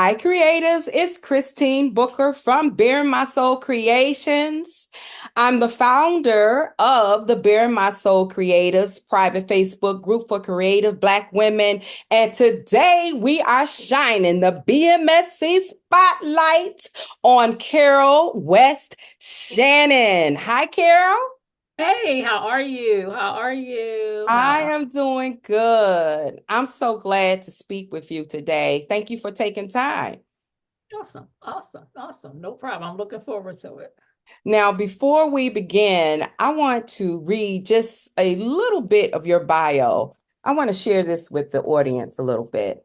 Hi, creatives. It's Christine Booker from Bare My Soul Creations. I'm the founder of the Bare My Soul Creatives private Facebook group for creative Black women. And today we are shining the BMSC spotlight on Carol West Shannon. Hi, Carol. Hey, how are you? How are you? I am doing good. I'm so glad to speak with you today. Thank you for taking time. Awesome, awesome, awesome. No problem. I'm looking forward to it. Now, before we begin, I want to read just a little bit of your bio. I want to share this with the audience a little bit.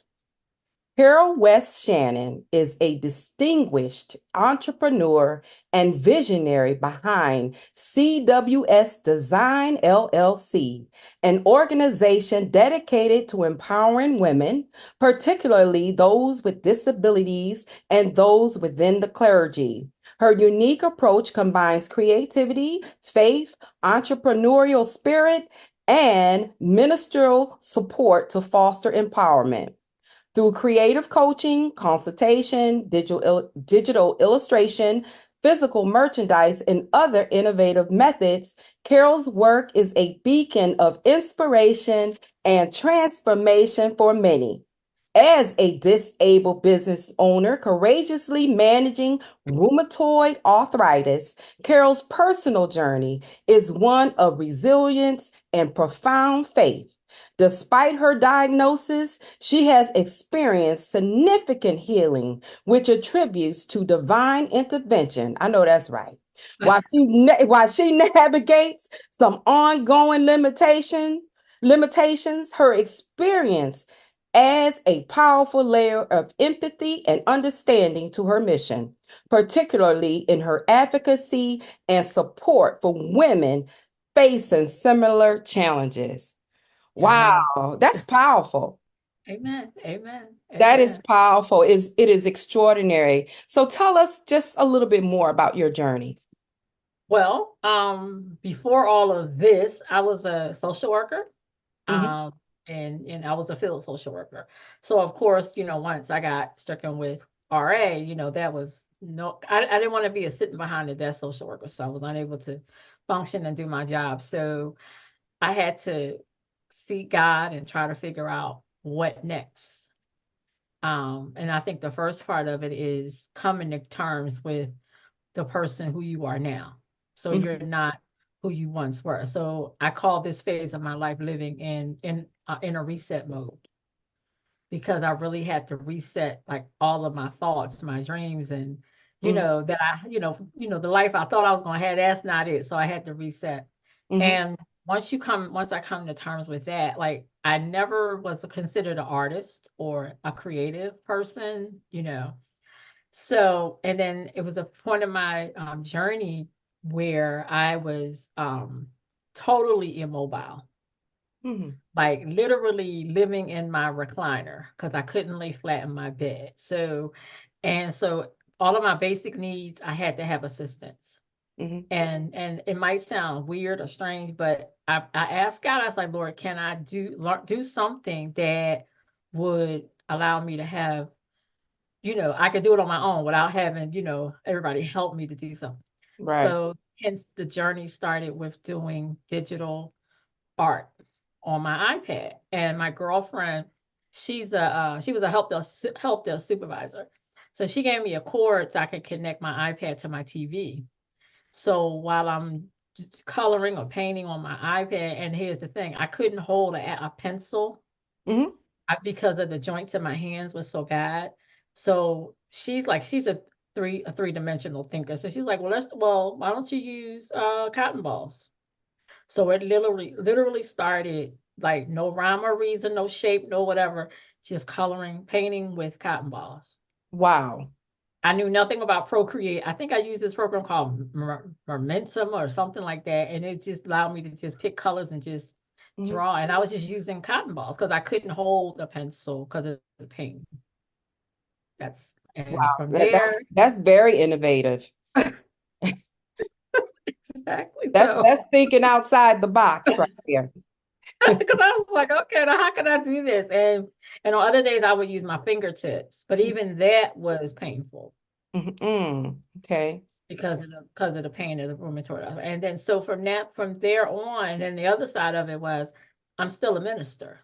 Carol West Shannon is a distinguished entrepreneur and visionary behind CWS Design LLC, an organization dedicated to empowering women, particularly those with disabilities and those within the clergy. Her unique approach combines creativity, faith, entrepreneurial spirit, and ministerial support to foster empowerment. Through creative coaching, consultation, digital illustration, physical merchandise, and other innovative methods, Carol's work is a beacon of inspiration and transformation for many. As a disabled business owner courageously managing rheumatoid arthritis, Carol's personal journey is one of resilience and profound faith. Despite her diagnosis, she has experienced significant healing, which attributes to divine intervention. I know that's right. While she navigates some ongoing limitations, her experience adds a powerful layer of empathy and understanding to her mission, particularly in her advocacy and support for women facing similar challenges. Yes. Wow, that's powerful. Amen. Amen. That is Amen. powerful. It is extraordinary. So tell us just a little bit more about your journey. Well, before all of this, I was a social worker, Hmm. um, and I was a field social worker. So of course, once I got stricken with RA, that was no, I didn't want to be a sitting behind the desk social worker, so I was unable to function and do my job. So I had to seek God and try to figure out what next. And I think the first part of it is coming to terms with the person who you are now. So you're Hmm. not who you once were. So I call this phase of my life living in a reset mode because I really had to reset like all of my thoughts, my dreams, and Hmm. that the life I thought I was going to have. That's not it. So I had to reset. Hmm. And once I come to terms with that, like I never was considered an artist or a creative person. So, and then it was a point of my journey where I was totally immobile, Hmm. like literally living in my recliner because I couldn't lay flat in my bed. So all of my basic needs, I had to have assistance. Hmm. And it might sound weird or strange, but I asked God, I was like, Lord, can I do something that would allow me to have, I could do it on my own without having, everybody help me to do something. Right. So hence the journey started with doing digital art on my iPad. And my girlfriend, she was a help desk supervisor. So she gave me a cord so I could connect my iPad to my TV. So while I'm coloring or painting on my iPad, and here's the thing, I couldn't hold a pencil Hmm. because of the joints in my hands was so bad. So she's a three-dimensional thinker. So she's like, well, why don't you use cotton balls? So it literally started like no rhyme or reason, no shape, no whatever, just coloring, painting with cotton balls. Wow. I knew nothing about Procreate. I think I used this program called Momentum or something like that, and it just allowed me to just pick colors and just Hmm. draw. And I was just using cotton balls because I couldn't hold a pencil because of the paint. That's and Wow. from That, there, that's that's very innovative. exactly. That's So that's thinking outside the box right there. Because I was like, okay, now how can I do this? And on other days I would use my fingertips, but even that was painful Mm-mm. Okay. because of the pain of the rheumatoid arthritis. And then so from there on, and the other side of it was I'm still a minister.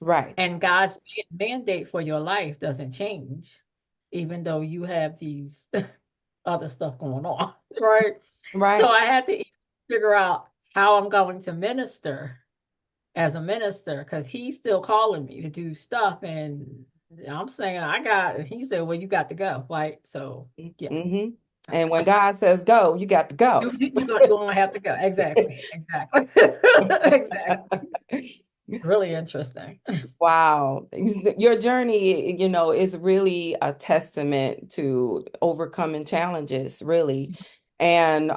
Right. And God's mandate for your life doesn't change, even though you have these other stuff going on, right? So Right. I had to figure out how I'm going to minister as a minister because he's still calling me to do stuff. And I'm saying, and he said, well, you got to go. Like, so yeah. Mm-hmm. And when God says go, you got to go. You're going to have to go. Exactly. Exactly. Exactly. Really interesting. Wow. Your journey, is really a testament to overcoming challenges, really. And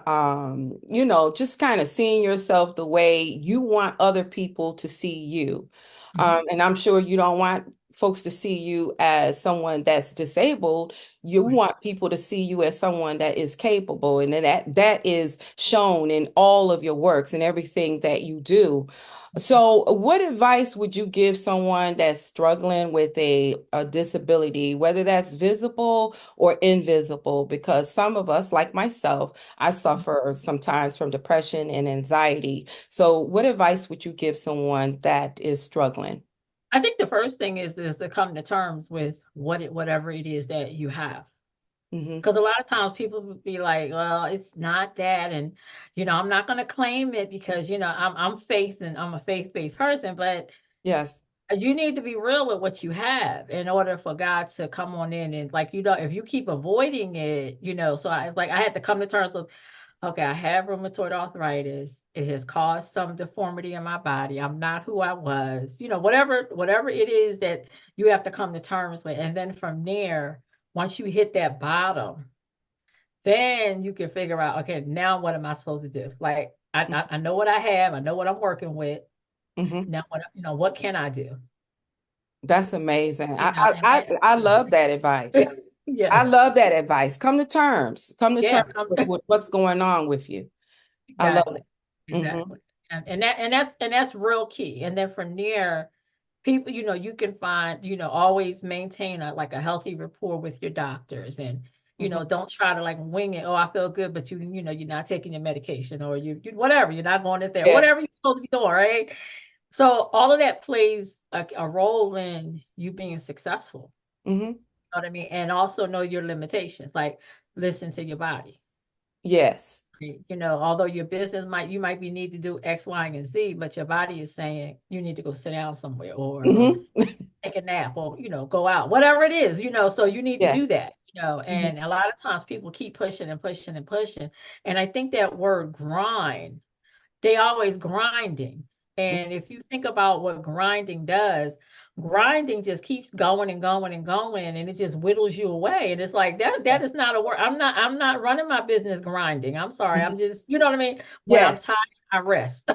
just kind of seeing yourself the way you want other people to see you. Mhm. And I'm sure you don't want folks to see you as someone that's disabled. You Right. want people to see you as someone that is capable, and then that is shown in all of your works and everything that you do. So, what advice would you give someone that's struggling with a disability, whether that's visible or invisible? Because some of us, like myself, I suffer sometimes from depression and anxiety. So, what advice would you give someone that is struggling? I think the first thing is to come to terms with whatever it is that you have. Hmm. Because a lot of times people would be like, well, it's not that, and I'm not going to claim it because I'm faith and I'm a faith-based person, but Yes. you need to be real with what you have in order for God to come on in and like if you keep avoiding it, so I had to come to terms with, okay, I have rheumatoid arthritis. It has caused some deformity in my body. I'm not who I was. Whatever it is that you have to come to terms with. And then from there, once you hit that bottom, then you can figure out, okay, now what am I supposed to do? Like I know what I have, I know what I'm working with. Hmm. Now what can I do? That's amazing. You know, and that I love that advice. I yeah, love that advice. Come to terms. Come to yeah, terms with what's going on with you. I love exactly. it. Hmm. Exactly. And that's real key. And then from there, people, you can find, always maintain a healthy rapport with your doctors and Hmm. don't try to like wing it. Oh, I feel good, but you're not taking your medication or you whatever, you're not going to there, Yes. whatever you're supposed to be doing, right? So all of that plays a role in you being successful. Hmm. You know what I mean? And also know your limitations, like listen to your body. Yes. Although your business you might be need to do X, Y, and Z, but your body is saying you need to go sit down somewhere or Hmm. take a nap or, go out, whatever it is, so you need to do Yes. that, Hmm. and a lot of times people keep pushing and pushing and pushing. And I think that word grind, they always grinding. And if you think about what grinding does, grinding just keeps going and going and going, and it just whittles you away. And it's like that is not a word. I'm not running my business grinding. I'm sorry. I'm Hmm. just, you know what I mean? When I'm Yes. tired, I rest.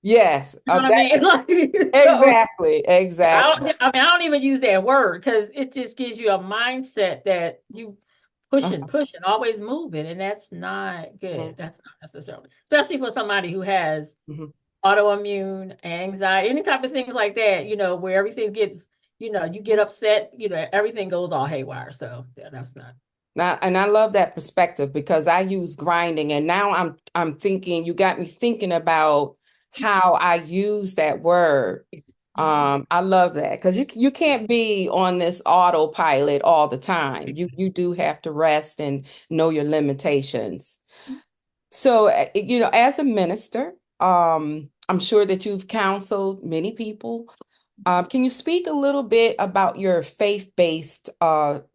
Yes. You know what I That mean? Like, so exactly. Exactly. I don't even use that word because it just gives you a mindset that you pushing, always moving, and that's not good. Hmm. That's not necessarily, especially for somebody who has Hmm. autoimmune, anxiety, any type of things like that, where everything gets, you get upset, everything goes all haywire. So yeah, that's not. Now, and I love that perspective because I use grinding, and now I'm thinking you got me thinking about how I use that word. Mhm. I love that because you can't be on this autopilot all the time. You do have to rest and know your limitations. So, as a minister, I'm sure that you've counseled many people. Can you speak a little bit about your faith-based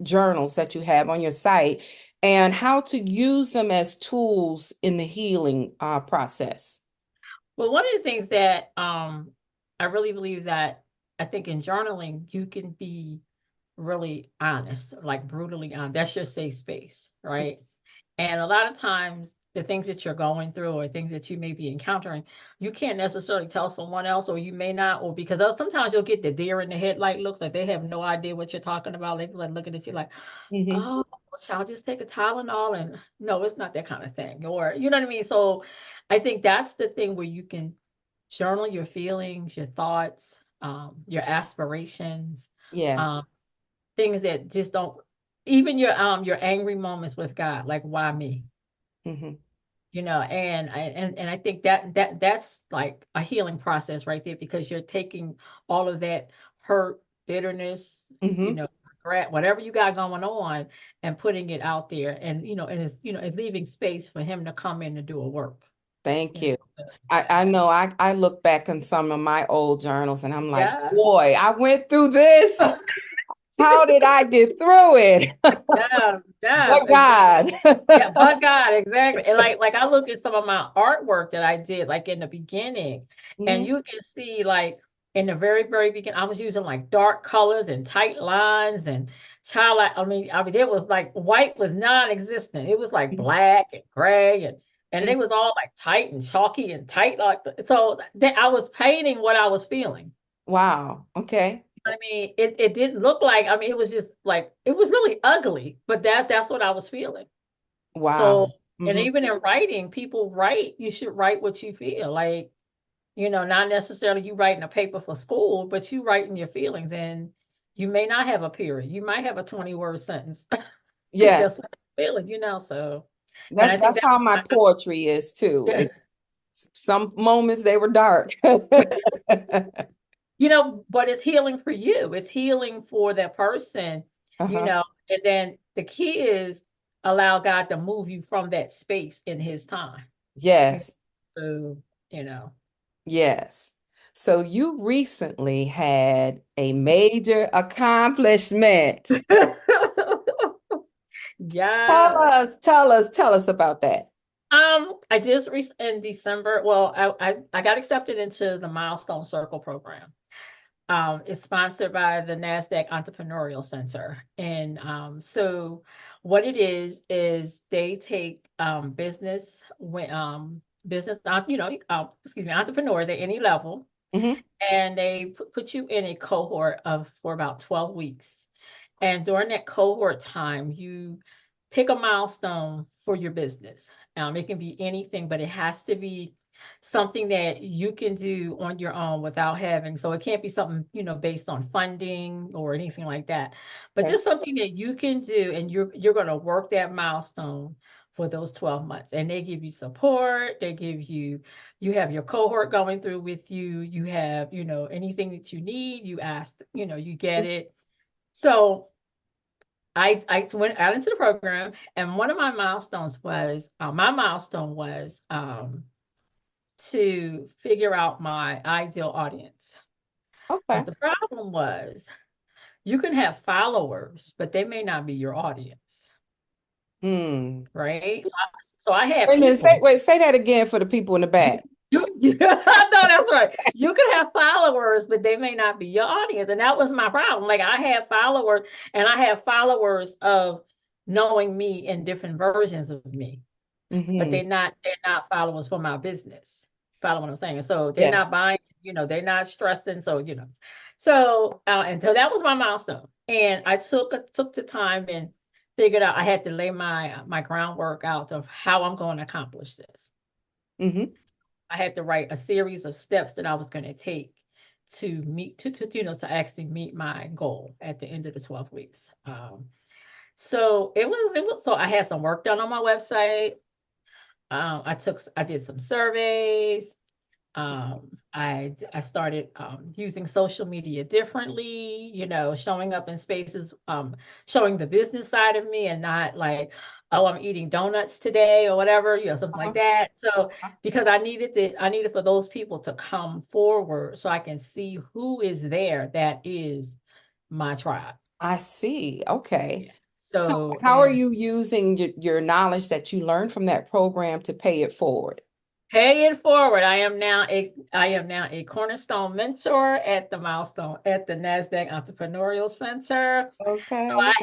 journals that you have on your site and how to use them as tools in the healing process? Well, one of the things that I really believe that I think in journaling, you can be really honest, like brutally honest. That's your safe space, right? And a lot of times, the things that you're going through or things that you may be encountering, you can't necessarily tell someone else, or you may not, or because sometimes you'll get the deer in the headlight looks like they have no idea what you're talking about. They be like looking at you like, Hmm. oh, well, child, just take a Tylenol, and no, it's not that kind of thing. Or, you know what I mean? So I think that's the thing where you can journal your feelings, your thoughts, your aspirations, Yes. um, things that just don't, even your angry moments with God, like why me? Hmm. And I think that's like a healing process right there, because you're taking all of that hurt, bitterness, Hmm. regret, whatever you got going on, and putting it out there, and it's leaving space for him to come in and do a work. Thank You know, you. so, I yeah, know I look back on some of my old journals and I'm like, yeah, boy, I went through this. How did I get through it? yeah, yeah, But exactly. God. Yeah, but God, exactly. And like I look at some of my artwork that I did like in the beginning, and Mhm. you can see like in the very, very beginning, I was using like dark colors and tight lines and I mean, it was like white was non-existent. It was like black and gray and they Mhm. was all like tight and chalky and tight so that I was painting what I was feeling. Wow. Okay. I mean, it didn't look like, I mean, it was just like it was really ugly, but that's what I was feeling. So, Wow. and Hmm. even in writing, people write, you should write what you feel. Like, not necessarily you writing a paper for school, but you writing your feelings. And you may not have a period. You might have a 20-word sentence if Yes. that's what you're feeling, so. And That's I think that's how my poetry is too. that, Some moments they were dark. but it's healing for you. It's healing for that person, Uh-huh. and then the key is allow God to move you from that space in his time. You know, Yes. so, you know. Yes. So you recently had a major accomplishment. Yeah. Tell us about that. I just in December, well, I got accepted into the Milestone Circle program. It's sponsored by the NASDAQ Entrepreneurial Center. And so what it is they take entrepreneurs at any level, Hmm. and they put you in a cohort of for about 12 weeks. And during that cohort time, you pick a milestone for your business. It can be anything, but it has to be something that you can do on your own without having. So it can't be something, based on funding or anything like that, but Okay. just something that you can do, and you're going to work that milestone for those 12 months. And they give you support. You have your cohort going through with you. You have, anything that you need, you ask, you get it. So I went out into the program, and one of my milestone was to figure out my ideal audience. Okay. But the problem was you can have followers, but they may not be your audience, Hmm. right? So I had Wait a minute, people. say that again for the people in the back. No, that's right. You can have followers, but they may not be your audience. And that was my problem. Like I had followers, and I have followers of knowing me in different versions of me, but Hmm. they're not followers for my business. Follow what I'm saying? So they're Yes. not buying, they're not stressing. So. And so that was my milestone. And I took the time and figured out I had to lay my groundwork out of how I'm going to accomplish this. Hmm. I had to write a series of steps that I was going to take to meet to actually meet my goal at the end of the 12 weeks. So so I had some work done on my website. I did some surveys. I started using social media differently, showing up in spaces, showing the business side of me and not like, oh, I'm eating donuts today or whatever, something like Uh-huh. that. So because I needed for those people to come forward so I can see who is there that is my tribe. I see. Okay. Yeah. So So, how are and you using your knowledge that you learned from that program to pay it forward? pay it forward. I am now a cornerstone mentor at the NASDAQ Entrepreneurial Center. So Okay. I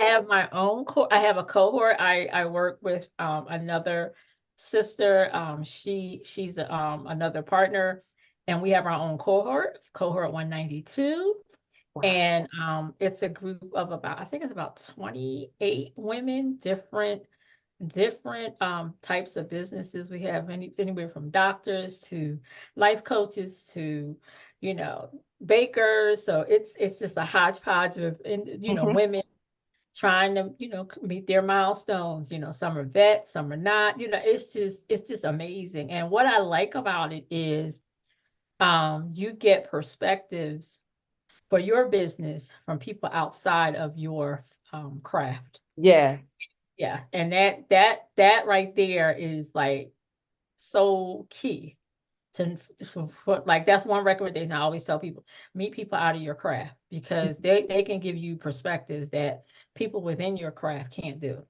have a cohort. I work with another sister. She's another partner, and we have our own cohort 192. Wow. And it's a group of I think it's about 28 women, different different types of businesses. We have anywhere from doctors to life coaches to, you know, bakers. So it's just a hodgepodge of, Hmm. women trying to, meet their milestones. Some are vets, some are not. It's just amazing. And what I like about it is you get perspectives for your business from people outside of your craft. Yes. Yeah, and that right there is like so key to, like that's one recommendation I always tell people: meet people out of your craft because they can give you perspectives that people within your craft can't do.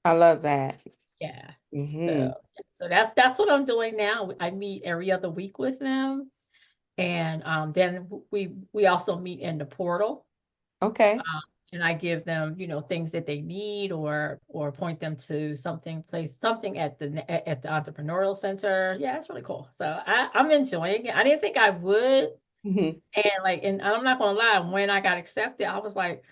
I love that. Yeah. Hmm. So that's what I'm doing now. I meet every other week with them, and then we also meet in the portal. Okay. Um, and I give them, things that they need or point them to something at the entrepreneurial center. Yeah, it's really cool. So I'm enjoying it. I didn't think I would. Hmm. And I'm not gonna lie, when I got accepted, I was like,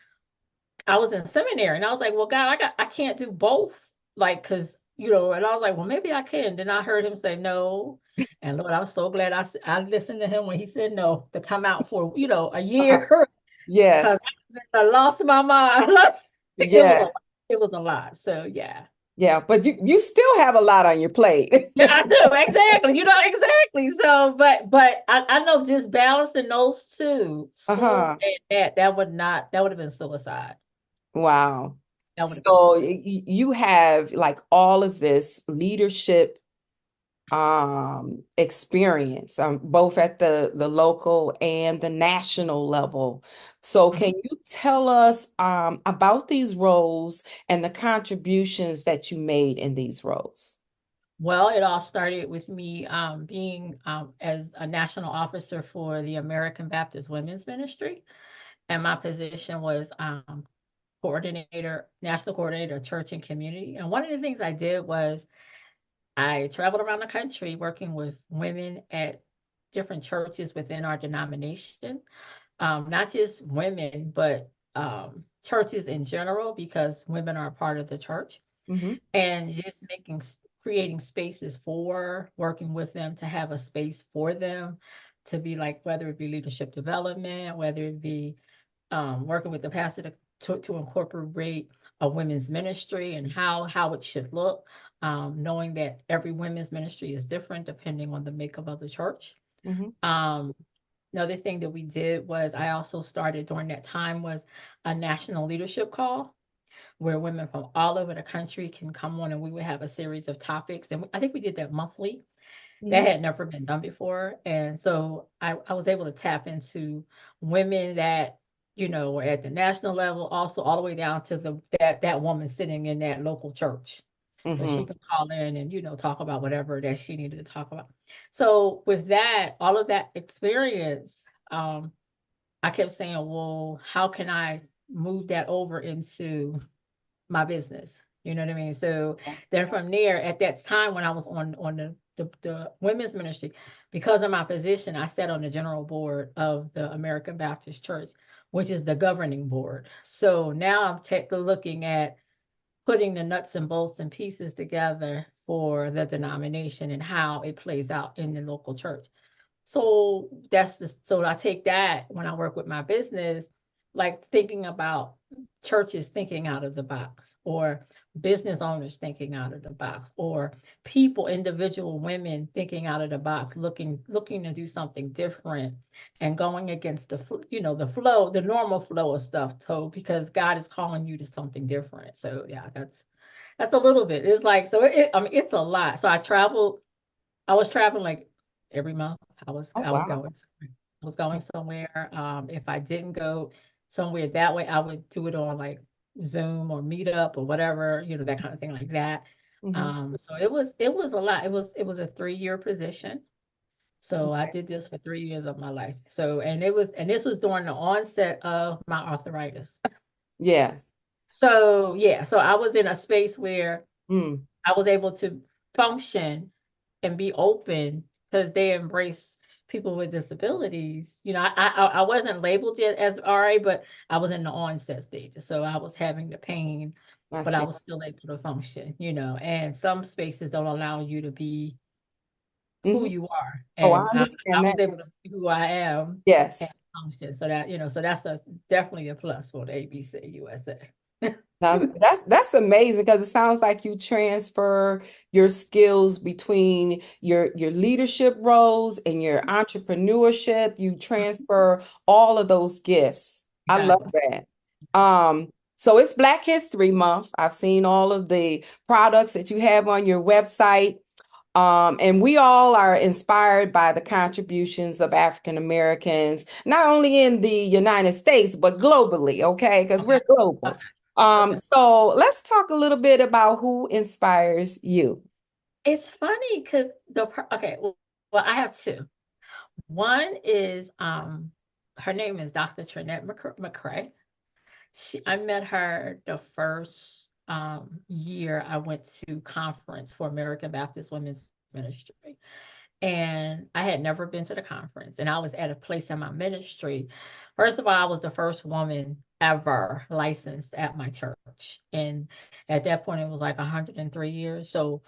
I was in seminary and I was like, well, God, I can't do both. Like, cause and I was like, well, maybe I can. Then I heard him say no. And Lord, I'm so glad I listened to him when he said no to come out for, a Uh-huh. year. Yes. Cause I lost my mind. It was a lot. Yes. It was a lot. So yeah. Yeah. But you still have a lot on your plate. Yeah, I do, exactly. Exactly. So, but I know just balancing those two, school Uh-huh. and that would have been suicide. Wow. That would have been So suicide. you have like all of this leadership experience both at the local and the national level. So Mhm. can you tell us about these roles and the contributions that you made in these roles? Well, it all started with me being as a national officer for the American Baptist Women's Ministry, and my position was national coordinator of church and community. And one of the things I did was I traveled around the country working with women at different churches within our denomination, not just women, but churches in general, because women are a part of the church, Hmm. and just creating spaces for working with them to have a space for them to be like, whether it be leadership development, whether it be working with the pastor to incorporate a women's ministry and how it should look, knowing that every women's ministry is different depending on the makeup of the church. Hmm. Um, Another thing that we did was I also started during that time was a national leadership call where women from all over the country can come on and we would have a series of topics. And I think we did that monthly. That Hmm. had never been done before. And so I was able to tap into women that, were at the national level, also all the way down to that woman sitting in that local church. So she Hmm. can call in and, talk about whatever that she needed to talk about. So with that, all of that experience, I kept saying, well, how can I move that over into my business? You know what I mean? So then from there, at that time when I was on the women's ministry, because of my position, I sat on the general board of the American Baptist Church, which is the governing board. So now I'm looking at putting the nuts and bolts and pieces together for the denomination and how it plays out in the local church. So I take that when I work with my business, like thinking about churches thinking out of the box, or business owners thinking out of the box, or people, individual women thinking out of the box, looking to do something different and going against the flow, the normal flow of stuff. So because God is calling you to something different. So yeah, that's a little bit. It's like, so I mean, it's a lot. So I was traveling like every month. Oh, I was wow. going somewhere. I was going somewhere. If I didn't go somewhere that way, I would do it on like Zoom or Meetup or whatever, that kind of thing like that. Hmm. So it was a lot. It was a 3-year position. So I Okay. did this for 3 years of my life. So and this was during the onset of my arthritis. Yes. So yeah, so I was in a space where Mm. I was able to function and be open because they embrace people with disabilities. I wasn't labeled yet as RA, but I was in the onset stage. So I was having the pain I but I see. was still able to function, and some spaces don't allow you to be who Hmm. you are. Oh, I And I understand was that. able to be who I am and Yes. function. So that's definitely a plus for the ABC USA. Now that's amazing because it sounds like you transfer your skills between your leadership roles and your entrepreneurship. You transfer all of those gifts. I love Exactly. that. So it's Black History Month. I've seen all of the products that you have on your website. And we all are inspired by the contributions of African Americans, not only in the United States, but globally, okay? Because Okay. we're global. Okay. So let's talk a little bit about who inspires you. It's funny because okay, well, I have two. One is her name is Dr. Trinette McCrae. I met her the first year I went to conference for American Baptist Women's Ministry. And I had never been to the conference. And I was at a place in my ministry. First of all, I was the first woman ever licensed at my church. And at that point, it was like 103 years. So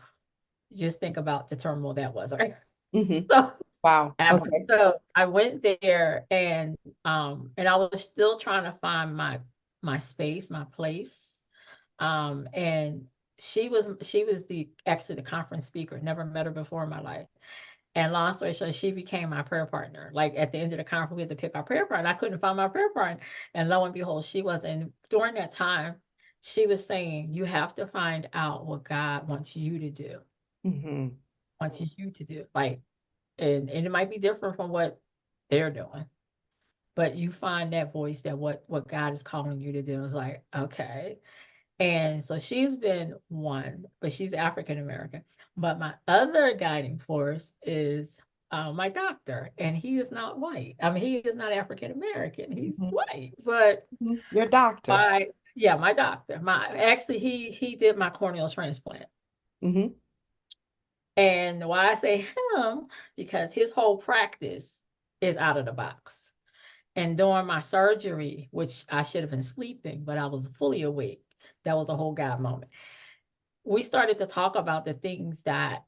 just think about the turmoil that was. Right? Hmm. So Wow. ever. Okay. So I went there and I was still trying to find my space, my place. And she was the actually the conference speaker. Never met her before in my life. And long story short, she became my prayer partner. Like at the end of the conference, we had to pick our prayer partner. I couldn't find my prayer partner. And lo and behold, she was. And during that time, she was saying, you have to find out what God wants you to do, Hmm. wants you to do. Like, and it might be different from what they're doing, but you find that voice that what God is calling you to do. Is like, okay. And so she's been one, but she's African American. But my other guiding force is my doctor, and he is not white. I mean, he is not African American. He's Hmm. white, but Your doctor. yeah, my doctor. My actually he did my corneal transplant. Hmm. And why I say him, because his whole practice is out of the box. And during my surgery, which I should have been sleeping, but I was fully awake, that was a whole God moment. We started to talk about the things that,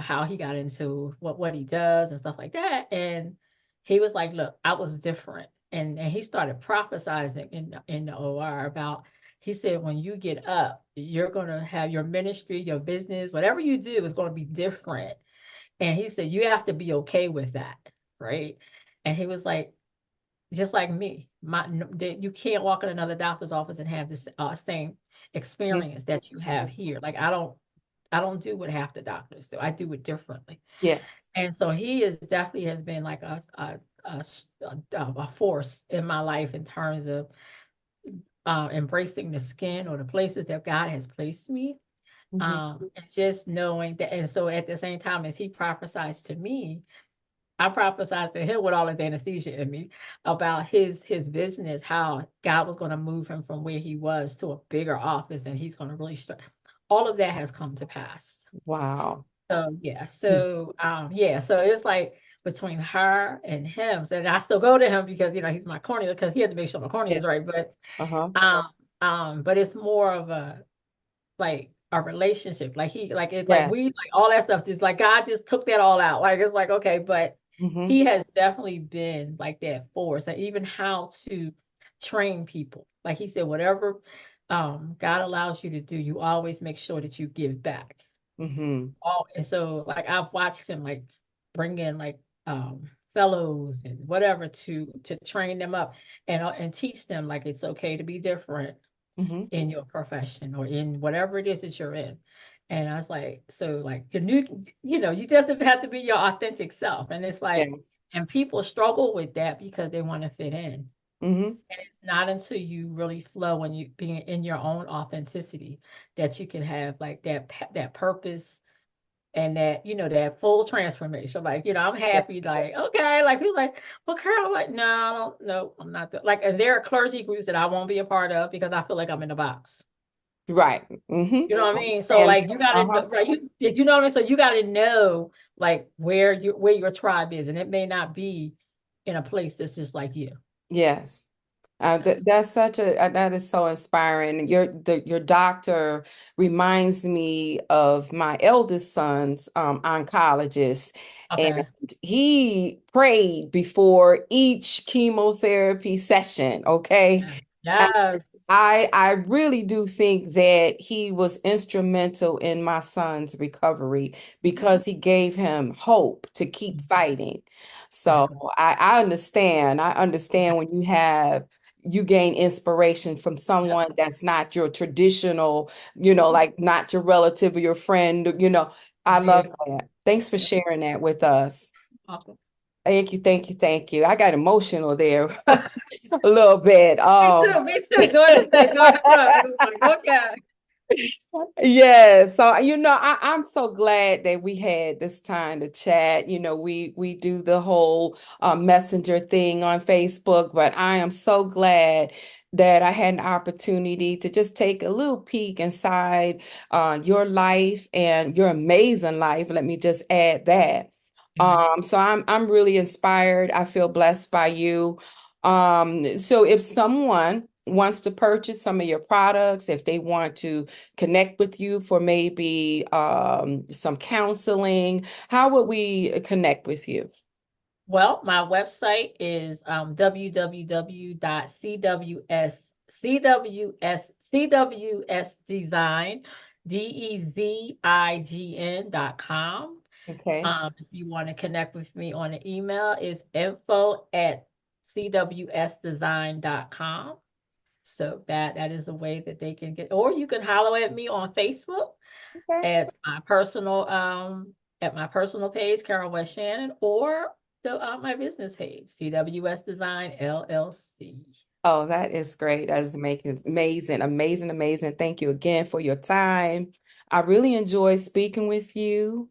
how he got into what he does and stuff like that. And he was like, look, I was different. And he started prophesizing in the OR about, he said, when you get up, you're gonna have your ministry, your business, whatever you do is gonna be different. And he said, you have to be okay with that, right? And he was like, just like me, you can't walk in another doctor's office and have this same experience that you have here. Like I don't do what half the doctors do. I do it differently. Yes. And so he is definitely has been like a force in my life in terms of embracing the skin or the places that God has placed me. Hmm. And just knowing that, and so at the same time as he prophesies to me, I prophesied to him with all his anesthesia in me about his business, how God was going to move him from where he was to a bigger office, and he's going to really start. All of that has come to pass. Wow. So yeah, so it's like between her and him. So I still go to him because he's my cornea because he had to make sure my cornea Yeah. is right. But Uh-huh. but it's more of a like a relationship. Like he like it's like Yeah. we like all that stuff just like God just took that all out. Like it's like okay, but Hmm. he has definitely been like that force and even how to train people. Like he said, whatever God allows you to do, you always make sure that you give back. Hmm. And so like I've watched him like bring in like fellows and whatever to train them up and teach them like it's okay to be different Hmm. in your profession or in whatever it is that you're in. And I was like, so like you just have to be your authentic self. And it's like, Yes. and people struggle with that because they want to fit in. Hmm. And it's not until you really flow when you being in your own authenticity that you can have like that purpose and that full transformation. Like, I'm Yeah. happy, like, okay, like he's like, well, Carol, I'm like, no, I don't no, I'm not like, and there are clergy groups that I won't be a part of because I feel like I'm in a box. Right. Hmm. You know what I mean? So Understand like that. you gotta Uh-huh. know, right? You know what I mean? So you gotta know like where your tribe is, and it may not be in a place that's just like you. Yes. Yes. That's such a that is so inspiring. Your doctor reminds me of my eldest son's oncologist, and Okay. he prayed before each chemotherapy session. Okay, Yes. I really do think that he was instrumental in my son's recovery because he gave him hope to keep fighting. Yeah. So I understand. I understand when you gain inspiration from Yeah. someone that's not your traditional, like not your relative or your friend, I love Right. that. Thanks for Yeah. sharing that with us. Awesome. Thank you, thank you, thank you. I got emotional there a little bit. Me too. Me too. Daughter said, "Go ahead." It was like, okay. Yeah, so I'm so glad that we had this time to chat. We do the whole messenger thing on Facebook, but I am so glad that I had an opportunity to just take a little peek inside your life and your amazing life. Let me just add that. Amen. So I'm really inspired. I feel blessed by you. So if someone wants to purchase some of your products, if they want to connect with you for maybe some counseling, how would we connect with you? Well, my website is www.cwsdesign, DEZIGN.com. Okay. If you want to connect with me on an email, it's info@cwsdesign.com. So that is a way that they can get, or you can holler at me on Facebook Okay. at my personal page, Carol West Shannon, or my business page, CWS Design LLC. Oh, that is great. That is amazing, amazing, amazing, amazing. Thank you again for your time. I really enjoyed speaking with you.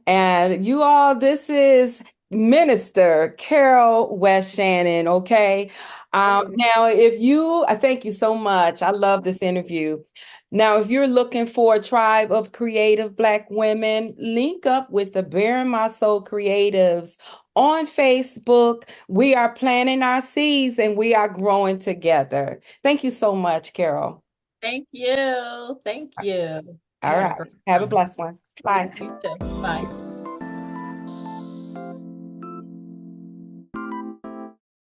And you all, this is Minister Carol West Shannon, okay? Okay. Now, if you, I thank you so much. I love this interview. Now, if you're looking for a tribe of creative Black women, link up with the Bearing My Soul Creatives on Facebook. We are planting our seeds and we are growing together. Thank you so much, Carol. Thank you. Thank you. You All have a right. great Have a time. blessed one. Bye. You too. Bye.